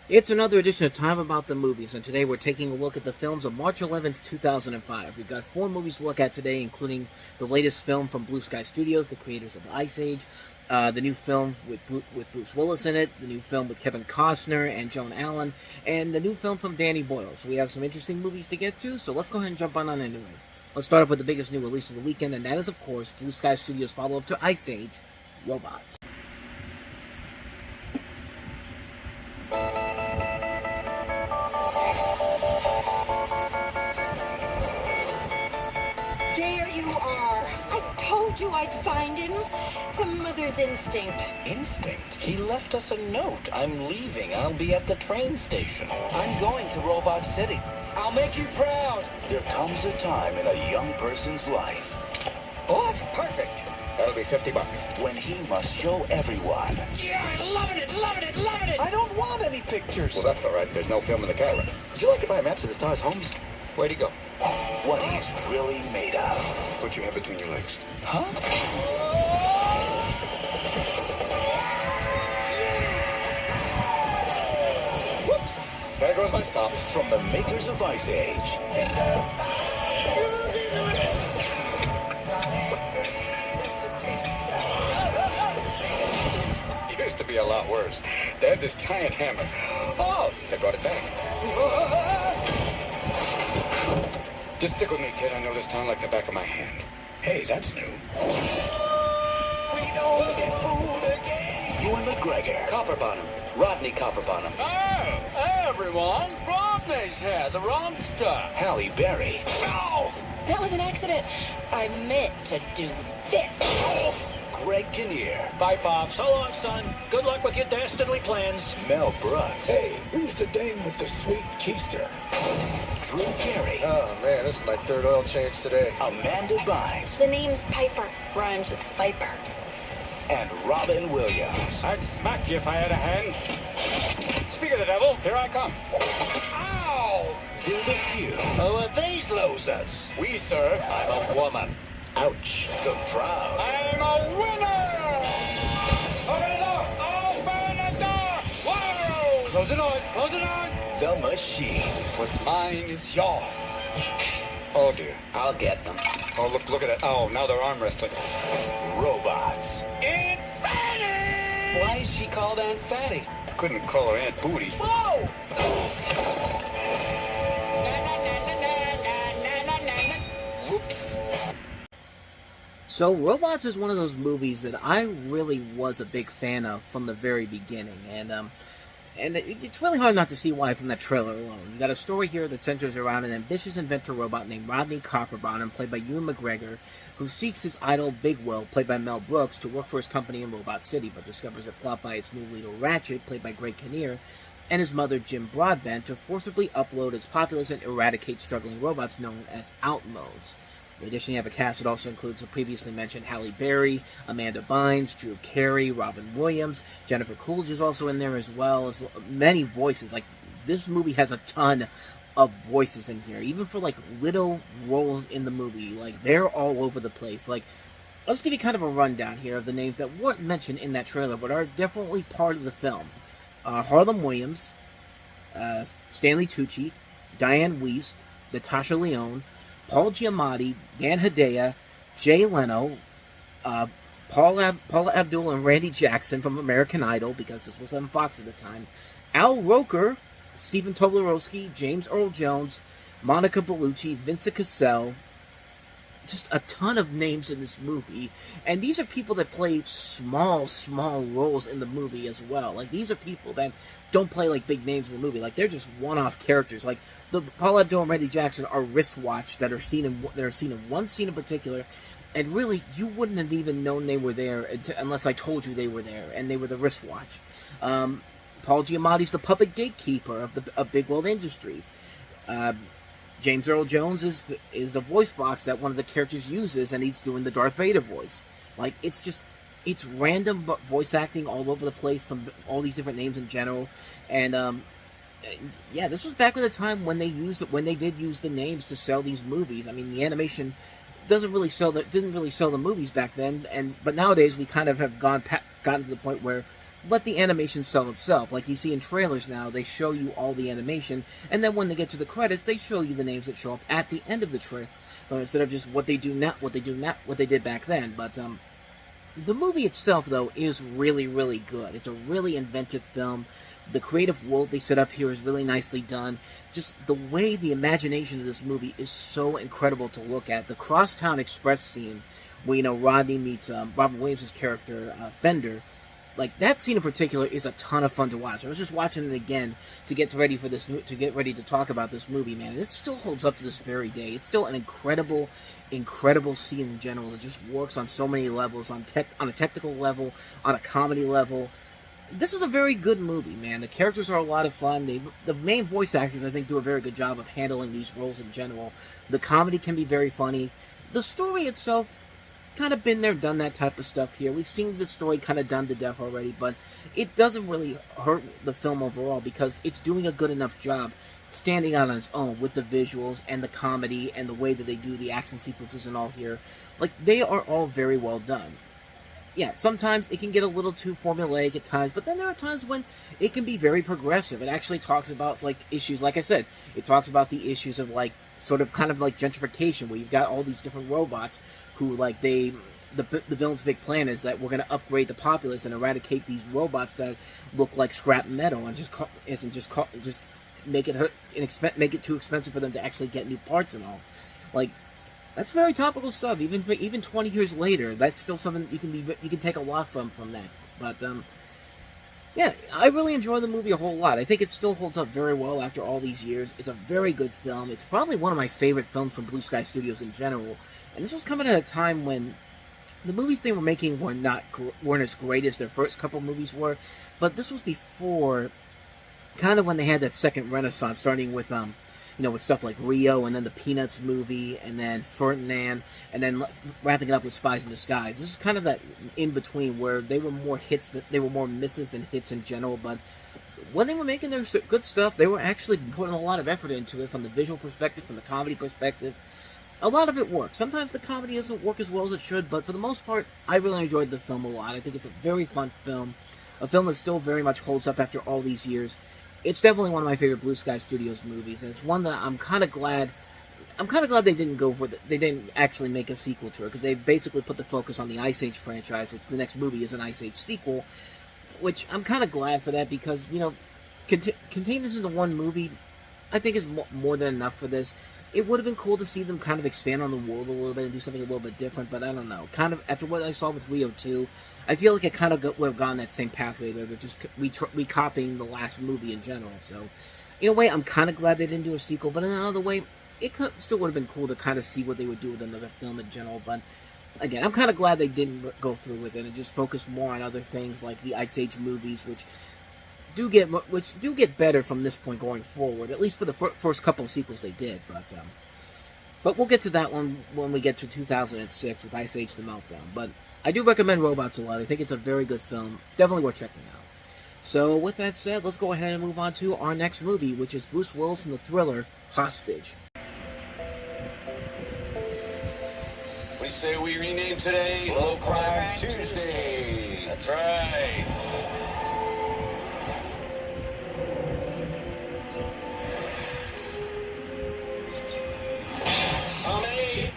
It's another edition of Time About the Movies, and today we're taking a look at the films of March 11th, 2005. We've got 4 movies to look at today, including the latest film from Blue Sky Studios, the creators of Ice Age, the new film with Bruce Willis in it, the new film with Kevin Costner and Joan Allen, and the new film from Danny Boyle. So we have some interesting movies to get to, so let's go ahead and jump on anyway. Let's start off with the biggest new release of the weekend, and that is, of course, Blue Sky Studios' follow-up to Ice Age, Robots. There you are. I told you I'd find him. It's a mother's instinct. Instinct? He left us a note. I'm leaving. I'll be at the train station. I'm going to Robot City. I'll make you proud. There comes a time in a young person's life. What? Perfect. That'll be $50. When he must show everyone. Yeah, loving it. I don't want any pictures. Well, that's all right. There's no film in the camera. Would you like to buy maps of the stars' homes? Where'd he go? What he's really made of. Put your head between your legs. Huh? Whoops. There goes my stop. From the makers of Ice Age. Used to be a lot worse. They had this giant hammer. Oh, they brought it back. Just stick with me, kid. I know this town like the back of my hand. Hey, that's new. We don't get fooled again. Ewan McGregor. Copperbottom. Rodney Copperbottom. Oh, everyone. Rodney's here, the rompster. Halle Berry. No! That was an accident. I meant to do this. Oh. Greg Kinnear. Bye, Bob. So long, son. Good luck with your dastardly plans. Mel Brooks. Hey, who's the dame with the sweet keister? Drew Carey. Oh, man, this is my 3rd oil change today. Amanda Bynes. The name's Piper. Rhymes with Viper. And Robin Williams. I'd smack you if I had a hand. Speak of the devil, here I come. Ow! To the few. Who are these losers? We, sir. I'm a woman. Ouch. The proud. I'm a winner! Open the door! Open the door! Whoa! Close the doors! Close the doors! The Machines. What's mine is yours. Oh, dear. I'll get them. Oh, look at it. Oh, now they're arm wrestling. Robots. Aunt Fatty! Why is she called Aunt Fatty? Couldn't call her Aunt Booty. Whoa! Whoops. So, Robots is one of those movies that I really was a big fan of from the very beginning, and it's really hard not to see why from that trailer alone. You got a story here that centers around an ambitious inventor robot named Rodney Copperbottom, played by Ewan McGregor, who seeks his idol Big Will, played by Mel Brooks, to work for his company in Robot City, but discovers a plot by its new leader Ratchet, played by Greg Kinnear, and his mother Jim Broadbent, to forcibly upload its populace and eradicate struggling robots known as Outmodes. In addition, you have a cast that also includes the previously mentioned Halle Berry, Amanda Bynes, Drew Carey, Robin Williams, Jennifer Coolidge is also in there, as well as many voices. Like, this movie has a ton of voices in here, even for like little roles in the movie. Like, they're all over the place. Like, let's give you kind of a rundown here of the names that weren't mentioned in that trailer, but are definitely part of the film. Harlem Williams, Stanley Tucci, Diane Wiest, Natasha Lyonne, Paul Giamatti, Dan Hedaya, Jay Leno, Paula Abdul and Randy Jackson from American Idol, because this was on Fox at the time, Al Roker, Stephen Tobolowsky, James Earl Jones, Monica Bellucci, Vincent Cassell. Just a ton of names in this movie, and these are people that play small roles in the movie as well. Like, these are people that don't play like big names in the movie. Like, they're just one-off characters. Like, the Paul Abdul and Randy Jackson are wristwatch that are seen in one scene in particular, and really you wouldn't have even known they were there unless I told you they were there, and they were the wristwatch. Paul Giamatti's the puppet gatekeeper of Big World Industries. James Earl Jones is the voice box that one of the characters uses, and he's doing the Darth Vader voice. Like, it's random voice acting all over the place from all these different names in general, and yeah, this was back at the time when they did use the names to sell these movies. I mean, the animation didn't really sell the movies back then, but nowadays we kind of have gotten to the point where let the animation sell itself. Like you see in trailers now, they show you all the animation, and then when they get to the credits, they show you the names that show up at the end of the trailer, instead of just what they did back then. But the movie itself, though, is really, really good. It's a really inventive film. The creative world they set up here is really nicely done. Just the way the imagination of this movie is so incredible to look at. The Crosstown Express scene, where, Rodney meets Robin Williams' character, Fender. Like, that scene in particular is a ton of fun to watch. I was just watching it again to get ready to talk about this movie, man. And it still holds up to this very day. It's still an incredible, incredible scene in general that just works on so many levels, on a technical level, on a comedy level. This is a very good movie, man. The characters are a lot of fun. The main voice actors, I think, do a very good job of handling these roles in general. The comedy can be very funny. The story itself, kind of been there, done that type of stuff here. We've seen this story kind of done to death already, but it doesn't really hurt the film overall because it's doing a good enough job standing out on its own with the visuals and the comedy and the way that they do the action sequences and all here. Like, they are all very well done. Yeah, sometimes it can get a little too formulaic at times, but then there are times when it can be very progressive. It actually talks about, like, issues, like I said, it talks about the issues of, like, sort of kind of like gentrification, where you've got all these different robots who, like, the villain's big plan is that we're going to upgrade the populace and eradicate these robots that look like scrap metal and just make it too expensive for them to actually get new parts and all. Like, that's very topical stuff. Even 20 years later, that's still something you can take a lot from that. But yeah, I really enjoy the movie a whole lot. I think it still holds up very well after all these years. It's a very good film. It's probably one of my favorite films from Blue Sky Studios in general. And this was coming at a time when the movies they were making weren't as great as their first couple movies were. But this was before, kind of when they had that second renaissance, starting with with stuff like Rio, and then the Peanuts movie, and then Ferdinand, and then wrapping it up with Spies in Disguise. This is kind of that in between where they were more misses than hits in general. But when they were making their good stuff, they were actually putting a lot of effort into it, from the visual perspective, from the comedy perspective. A lot of it works. Sometimes the comedy doesn't work as well as it should, but for the most part, I really enjoyed the film a lot. I think it's a very fun film, a film that still very much holds up after all these years. It's definitely one of my favorite Blue Sky Studios movies, and it's one that I'm kind of glad they didn't go for. They didn't actually make a sequel to it, because they basically put the focus on the Ice Age franchise, which the next movie is an Ice Age sequel. Which I'm kind of glad for that, because contain this into one movie, I think is more than enough for this. It would have been cool to see them kind of expand on the world a little bit and do something a little bit different, but I don't know. Kind of after what I saw with Rio 2, I feel like it kind of would have gone that same pathway there. They're just recopying the last movie in general. So, in a way, I'm kind of glad they didn't do a sequel, but in another way, it still would have been cool to kind of see what they would do with another film in general. But again, I'm kind of glad they didn't go through with it and just focus more on other things like the Ice Age movies, which do get better from this point going forward. At least for the first couple of sequels they did. But we'll get to that one when we get to 2006 with Ice Age: The Meltdown. But I do recommend Robots a lot. I think it's a very good film. Definitely worth checking out. So with that said, let's go ahead and move on to our next movie, which is Bruce Willis and the thriller Hostage. We say we rename today Low Crime Tuesday. That's right. Tommy!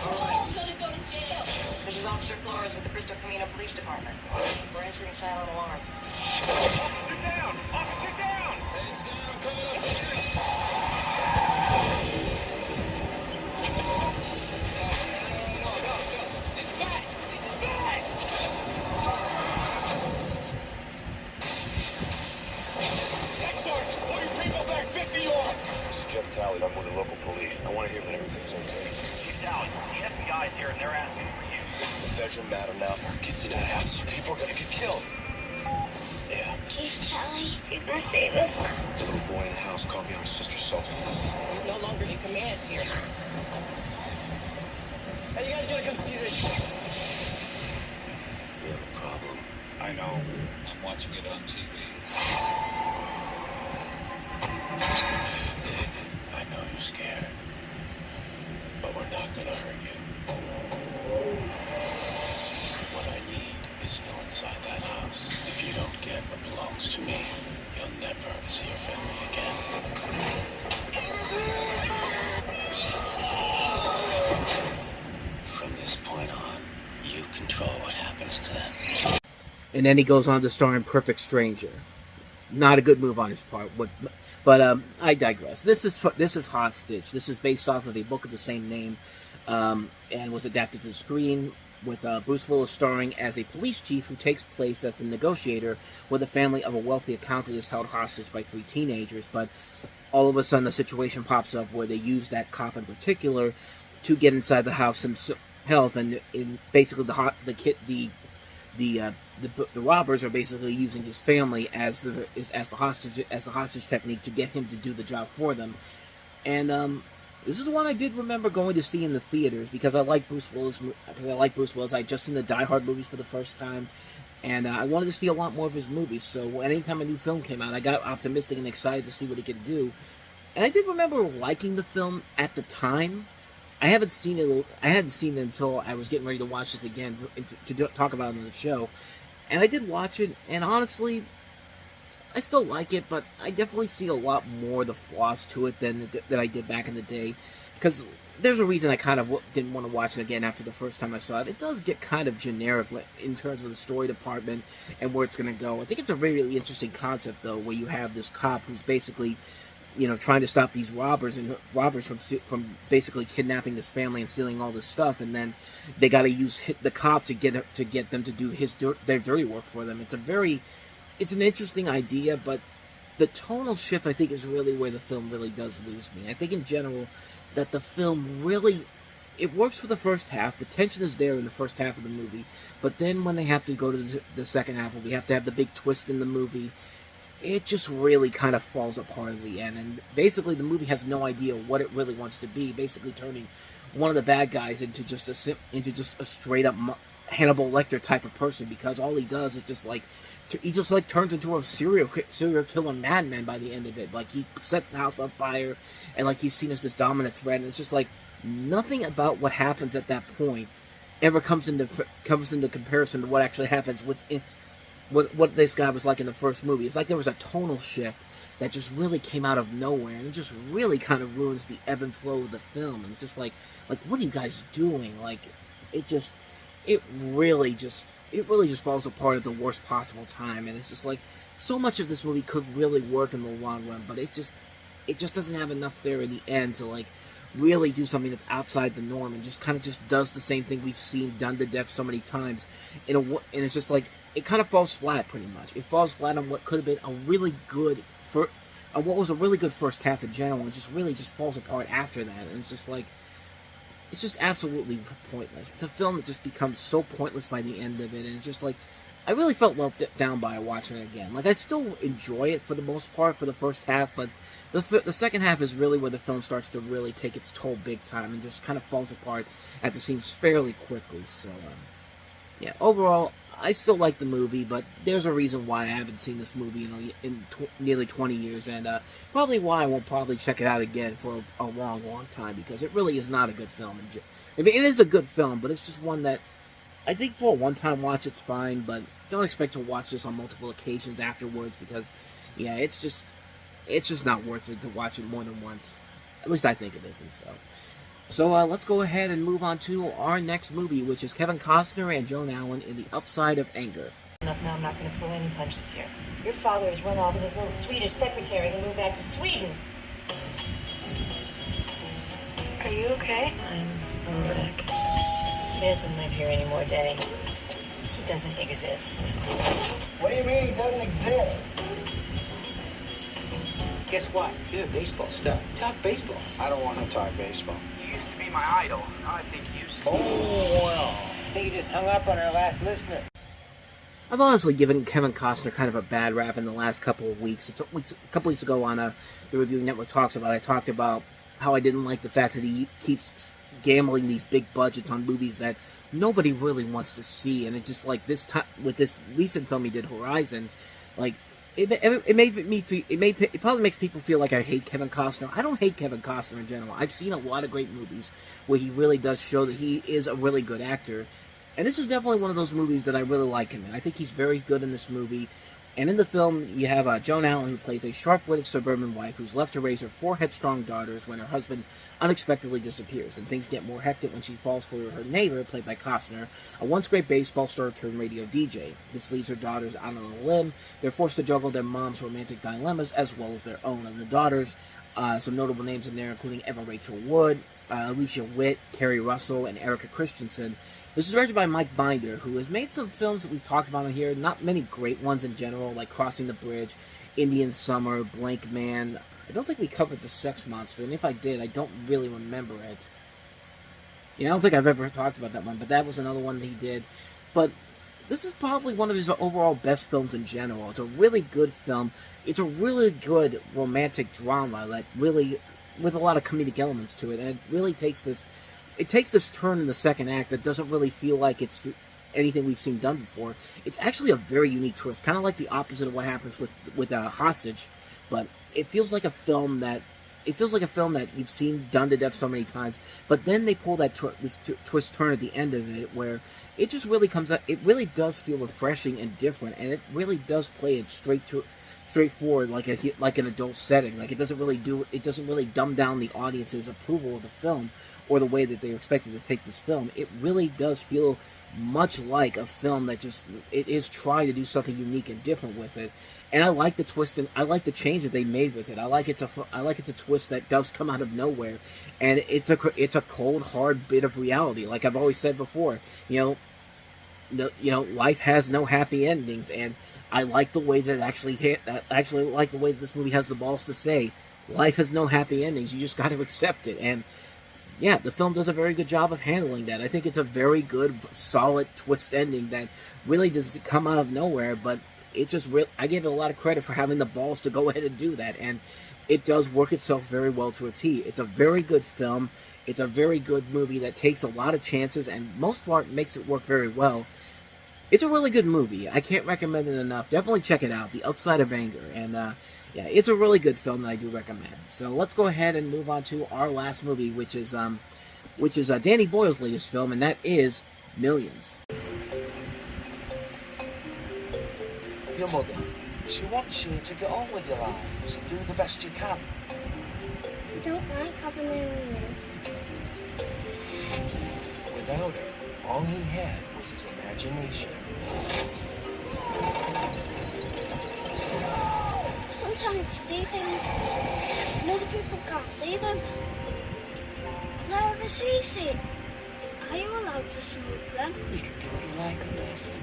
Who's gonna go to jail? This is Officer Flores with the Bristol Camino Police Department. We're answering silent alarm. Officer down! Officer down! Heads down, coming up here. It's back! This is back! Next sergeant, pull your people back 50 yards! This is Jeff Talley. I'm with the local police. I want to hear that everything's okay. Chief Talley, the FBI is here and they're asking for you. This is a federal matter now. Kids in that house. People are gonna get killed. Yeah. Chief Talley. He's gonna save us. The little boy in the house called me on his sister's cell phone. He's no longer in command here. Hey, you guys gotta come see this. We have a problem. I know. I'm watching it on TV. I know you're scared. But we're not gonna hurt you. What and then he goes on to star in Perfect Stranger. Not a good move on his part, but I digress. This is Hostage. This is based off of a book of the same name, and was adapted to the screen, with Bruce Willis starring as a police chief who takes place as the negotiator where the family of a wealthy accountant is held hostage by 3 teenagers. But all of a sudden, a situation pops up where they use that cop in particular to get inside the house himself, and basically the robbers are basically using his family as the hostage technique to get him to do the job for them. And this is one I did remember going to see in the theaters because I like Bruce Willis. I had just seen the Die Hard movies for the first time, and I wanted to see a lot more of his movies. So anytime a new film came out, I got optimistic and excited to see what he could do. And I did remember liking the film at the time. I hadn't seen it until I was getting ready to watch this again to talk about it on the show. And I did watch it, and honestly, I still like it, but I definitely see a lot more of the flaws to it than I did back in the day. Because there's a reason I kind of didn't want to watch it again after the first time I saw it. It does get kind of generic in terms of the story department and where it's going to go. I think it's a really interesting concept, though, where you have this cop who's basically, trying to stop these robbers from basically kidnapping this family and stealing all this stuff, and then they got to use the cop to get them to do their dirty work for them. It's an interesting idea, but the tonal shift, I think, is really where the film really does lose me. I think in general that the film really, it works for the first half. The tension is there in the first half of the movie, but then when they have to go to the second half, we have to have the big twist in the movie, it just really kind of falls apart at the end. And basically the movie has no idea what it really wants to be, basically turning one of the bad guys into just a straight up Hannibal Lecter type of person, because all he does is he just turns into a serial killer madman by the end of it. Like, he sets the house on fire, and he's seen as this dominant threat, and it's just nothing about what happens at that point ever comes into comparison to what actually happens within what this guy was like in the first movie. It's like there was a tonal shift that just really came out of nowhere, and it just really kind of ruins the ebb and flow of the film. And it's just like what are you guys doing? It really just falls apart at the worst possible time. And it's just so much of this movie could really work in the long run, but it just doesn't have enough there in the end to really do something that's outside the norm, and just kind of just does the same thing we've seen done to death so many times. And it's just it kind of falls flat pretty much. It falls flat on what could have been what was a really good first half in general, and just really just falls apart after that. And it's just absolutely pointless. It's a film that just becomes so pointless by the end of it, and it's just I really felt let down by watching it again. I still enjoy it for the most part for the first half, but the second half is really where the film starts to really take its toll big time and just kind of falls apart at the seams fairly quickly. So, yeah, overall, I still like the movie, but there's a reason why I haven't seen this movie in nearly 20 years, and probably why I won't probably check it out again for a long, long time, because it really is not a good film. I mean, it is a good film, but it's just one that I think for a one-time watch it's fine, but don't expect to watch this on multiple occasions afterwards, because, yeah, it's just not worth it to watch it more than once. At least I think it isn't, so. So let's go ahead and move on to our next movie, which is Kevin Costner and Joan Allen in The Upside of Anger. Enough now, I'm not going to pull any punches here. Your father has run off with his little Swedish secretary and moved back to Sweden. Are you okay? I'm a wreck. He doesn't live here anymore, Denny. He doesn't exist. What do you mean he doesn't exist? Guess what? You're a baseball star. Talk baseball. I don't want to talk baseball. You used to be my idol. Now I think you suck. Oh, well. I think he just hung up on our last listener. I've honestly given Kevin Costner kind of a bad rap in the last couple of weeks. A couple weeks ago on the Review Network Talks About, I talked about how I didn't like the fact that he keeps gambling these big budgets on movies that nobody really wants to see. And it's just this time, with this recent film he did, Horizon, it probably makes people feel like I hate Kevin Costner. I don't hate Kevin Costner in general. I've seen a lot of great movies where he really does show that he is a really good actor. And this is definitely one of those movies that I really like him in. I think he's very good in this movie. And in the film, you have Joan Allen, who plays a sharp-witted suburban wife who's left to raise her 4 headstrong daughters when her husband unexpectedly disappears. And things get more hectic when she falls for her neighbor, played by Costner, a once great baseball star turned radio DJ. This leaves her daughters out on a limb. They're forced to juggle their mom's romantic dilemmas as well as their own. And the daughters, some notable names in there, including Eva Rachel Wood, Alicia Witt, Kerry Russell, and Erica Christensen. This is directed by Mike Binder, who has made some films that we've talked about on here. Not many great ones in general, like Crossing the Bridge, Indian Summer, Blank Man. I don't think we covered The Sex Monster, and if I did, I don't really remember it. Yeah, I don't think I've ever talked about that one, but that was another one that he did. But this is probably one of his overall best films in general. It's a really good film. It's a really good romantic drama that really, with a lot of comedic elements to it, and it really takes this turn in the second act that doesn't really feel like it's anything we've seen done before. It's actually a very unique twist, kind of like the opposite of what happens with Hostage, but it feels like a film that you've seen done to death so many times. But then they pull that twist turn at the end of it, where it just really comes out. It really does feel refreshing and different, and it really does play it straightforward, like an adult setting. Like it doesn't really dumb down the audience's approval of the film or the way that they're expected to take this film. It really does feel much like a film that it is trying to do something unique and different with it. And I like the twist, and I like the change that they made with it. I like it's a twist that does come out of nowhere, and it's a cold, hard bit of reality. Like I've always said before, life has no happy endings, and I like the way that like the way that this movie has the balls to say, life has no happy endings. You just got to accept it. And yeah, the film does a very good job of handling that. I think it's a very good, solid twist ending that really does come out of nowhere, but it's just I give it a lot of credit for having the balls to go ahead and do that, and it does work itself very well to a T. It's a very good film. It's a very good movie that takes a lot of chances, and most part makes it work very well. It's a really good movie. I can't recommend it enough. Definitely check it out, The Upside of Anger, and yeah, it's a really good film that I do recommend. So let's go ahead and move on to our last movie, which is Danny Boyle's latest film, and that is Millions. Your mother, she wants you to get on with your lives and do the best you can. I don't like having her around. Without her, all he had was his imagination. Sometimes you see things, and other people can't see them. Will I ever see it? Are you allowed to smoke them? You can do what you like, Vanessa.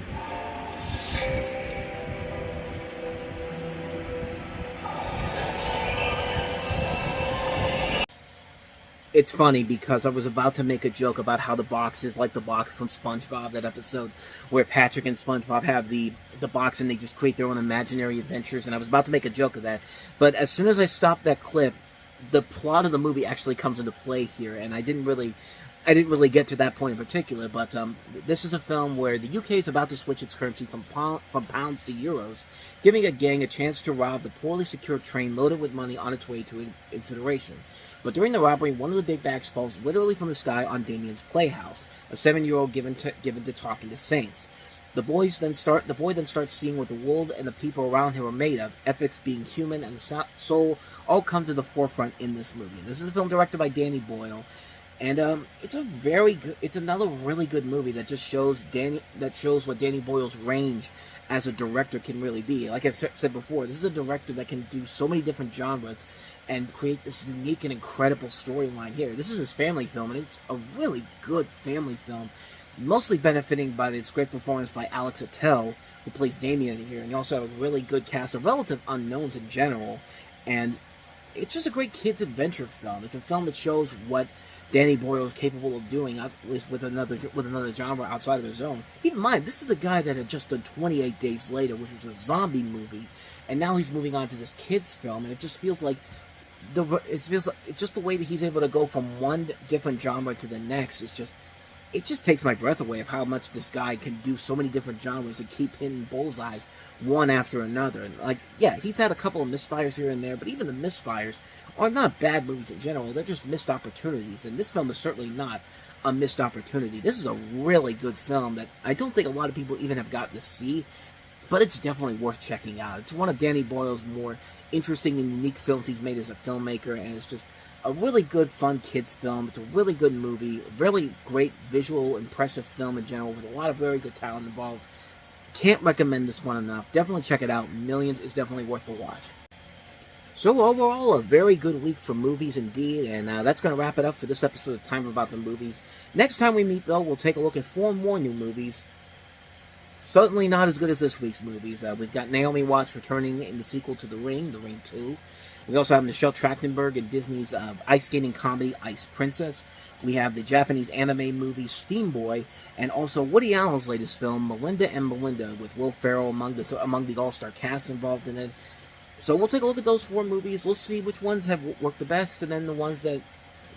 It's funny because I was about to make a joke about how the box is like the box from SpongeBob, that episode where Patrick and SpongeBob have the box and they just create their own imaginary adventures, and I was about to make a joke of that. But as soon as I stopped that clip, the plot of the movie actually comes into play here, and I didn't really get to that point in particular, but this is a film where the UK is about to switch its currency from pounds to euros, giving a gang a chance to rob the poorly secured train loaded with money on its way to incineration. But during the robbery, one of the big bags falls literally from the sky on Damien's playhouse, a 7-year-old given to talking to saints. The boy then starts seeing what the world and the people around him are made of, ethics, being human, and the soul all come to the forefront in this movie. This is a film directed by Danny Boyle, and it's another really good movie that just shows what Danny Boyle's range as a director can really be. Like I've said before, this is a director that can do so many different genres and create this unique and incredible storyline here. This is his family film, and it's a really good family film, mostly benefiting by its great performance by Alex Attell, who plays Damien here, and you also have a really good cast of relative unknowns in general, and it's just a great kids' adventure film. It's a film that shows what Danny Boyle is capable of doing, at least with another genre outside of his own. Keep in mind, this is the guy that had just done 28 Days Later, which was a zombie movie, and now he's moving on to this kids' film, and it just feels like it's just the way that he's able to go from one different genre to the next. It just takes my breath away of how much this guy can do so many different genres and keep hitting bullseyes one after another. And like, yeah, he's had a couple of misfires here and there, but even the misfires are not bad movies in general. They're just missed opportunities, and this film is certainly not a missed opportunity. This is a really good film that I don't think a lot of people even have gotten to see. but it's definitely worth checking out. It's one of Danny Boyle's more interesting and unique films he's made as a filmmaker, and it's just a really good, fun kids film. It's a really good movie, a really great visual, impressive film in general, with a lot of very good talent involved. Can't recommend this one enough. Definitely check it out. Millions is definitely worth the watch. So overall, a very good week for movies indeed, and that's going to wrap it up for this episode of Time About the Movies. Next time we meet, though, we'll take a look at 4 more new movies. Certainly not as good as this week's movies. We've got Naomi Watts returning in the sequel to The Ring 2. We also have Michelle Trachtenberg in Disney's ice skating comedy Ice Princess. We have the Japanese anime movie Steam Boy, and also Woody Allen's latest film, Melinda and Melinda, with Will Ferrell among the all-star cast involved in it. So we'll take a look at those 4 movies. We'll see which ones have worked the best, and then the ones that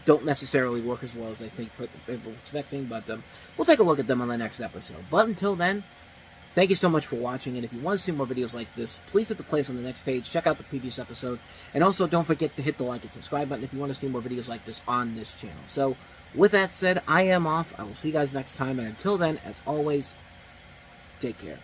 don't necessarily work as well as they think people were expecting. But we'll take a look at them on the next episode. But until then, thank you so much for watching, and if you want to see more videos like this, please hit the place on the next page, check out the previous episode, and also don't forget to hit the like and subscribe button if you want to see more videos like this on this channel. So, with that said, I am off. I will see you guys next time, and until then, as always, take care.